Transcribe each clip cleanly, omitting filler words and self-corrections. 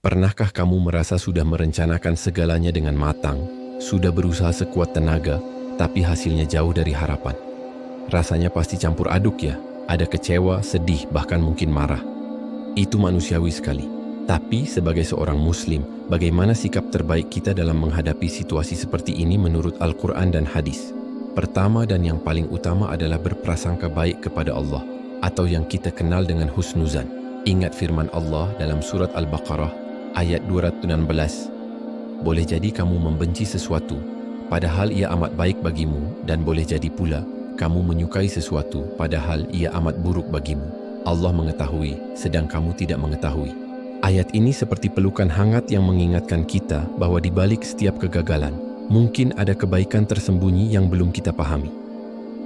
Pernahkah kamu merasa sudah merencanakan segalanya dengan matang, sudah berusaha sekuat tenaga, tapi hasilnya jauh dari harapan? Rasanya pasti campur aduk ya, ada kecewa, sedih, bahkan mungkin marah. Itu manusiawi sekali. Tapi sebagai seorang muslim, bagaimana sikap terbaik kita dalam menghadapi situasi seperti ini menurut Al-Quran dan hadis? Pertama dan yang paling utama adalah berprasangka baik kepada Allah, atau yang kita kenal dengan husnuzan. Ingat firman Allah dalam surat Al-Baqarah ayat 216. Boleh jadi kamu membenci sesuatu, padahal ia amat baik bagimu, dan boleh jadi pula kamu menyukai sesuatu, padahal ia amat buruk bagimu. Allah mengetahui, sedang kamu tidak mengetahui. Ayat ini seperti pelukan hangat yang mengingatkan kita bahwa di balik setiap kegagalan, mungkin ada kebaikan tersembunyi yang belum kita pahami.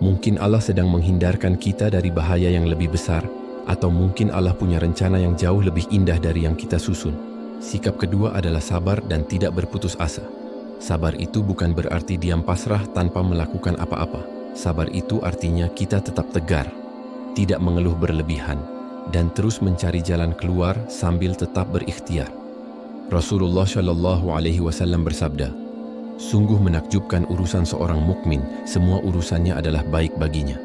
Mungkin Allah sedang menghindarkan kita dari bahaya yang lebih besar, atau mungkin Allah punya rencana yang jauh lebih indah dari yang kita susun. Sikap kedua adalah sabar dan tidak berputus asa. Sabar itu bukan berarti diam pasrah tanpa melakukan apa-apa. Sabar itu artinya kita tetap tegar, tidak mengeluh berlebihan, dan terus mencari jalan keluar sambil tetap berikhtiar. Rasulullah Shallallahu Alaihi Wasallam bersabda, "Sungguh menakjubkan urusan seorang mukmin, semua urusannya adalah baik baginya."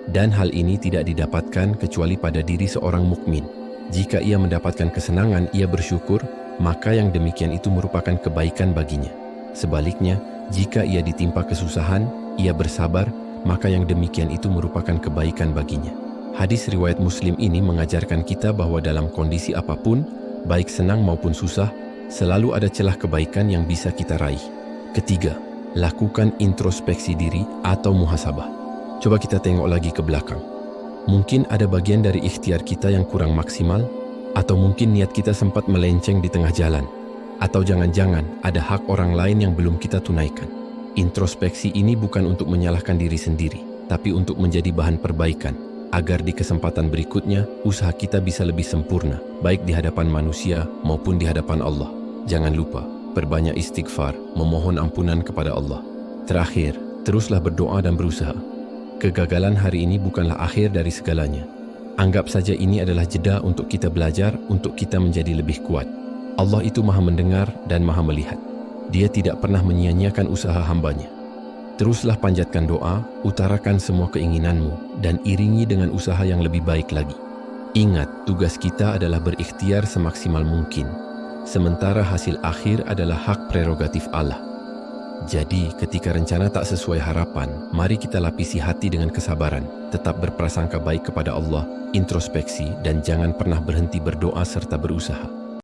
Dan hal ini tidak didapatkan kecuali pada diri seorang mukmin. Jika ia mendapatkan kesenangan, ia bersyukur, maka yang demikian itu merupakan kebaikan baginya. Sebaliknya, jika ia ditimpa kesusahan, ia bersabar, maka yang demikian itu merupakan kebaikan baginya. Hadis riwayat Muslim ini mengajarkan kita bahwa dalam kondisi apapun, baik senang maupun susah, selalu ada celah kebaikan yang bisa kita raih. Ketiga, lakukan introspeksi diri atau muhasabah. Coba kita tengok lagi ke belakang. Mungkin ada bagian dari ikhtiar kita yang kurang maksimal, atau mungkin niat kita sempat melenceng di tengah jalan, atau jangan-jangan ada hak orang lain yang belum kita tunaikan. Introspeksi ini bukan untuk menyalahkan diri sendiri, tapi untuk menjadi bahan perbaikan, agar di kesempatan berikutnya usaha kita bisa lebih sempurna, baik di hadapan manusia maupun di hadapan Allah. Jangan lupa, perbanyak istighfar, memohon ampunan kepada Allah. Terakhir, teruslah berdoa dan berusaha. Kegagalan hari ini bukanlah akhir dari segalanya. Anggap saja ini adalah jeda untuk kita belajar, untuk kita menjadi lebih kuat. Allah itu Maha mendengar dan Maha melihat. Dia tidak pernah menyia-nyiakan usaha hambanya. Teruslah panjatkan doa, utarakan semua keinginanmu, dan iringi dengan usaha yang lebih baik lagi. Ingat, tugas kita adalah berikhtiar semaksimal mungkin, sementara hasil akhir adalah hak prerogatif Allah. Jadi, ketika rencana tak sesuai harapan, mari kita lapisi hati dengan kesabaran, tetap berprasangka baik kepada Allah, introspeksi, dan jangan pernah berhenti berdoa serta berusaha.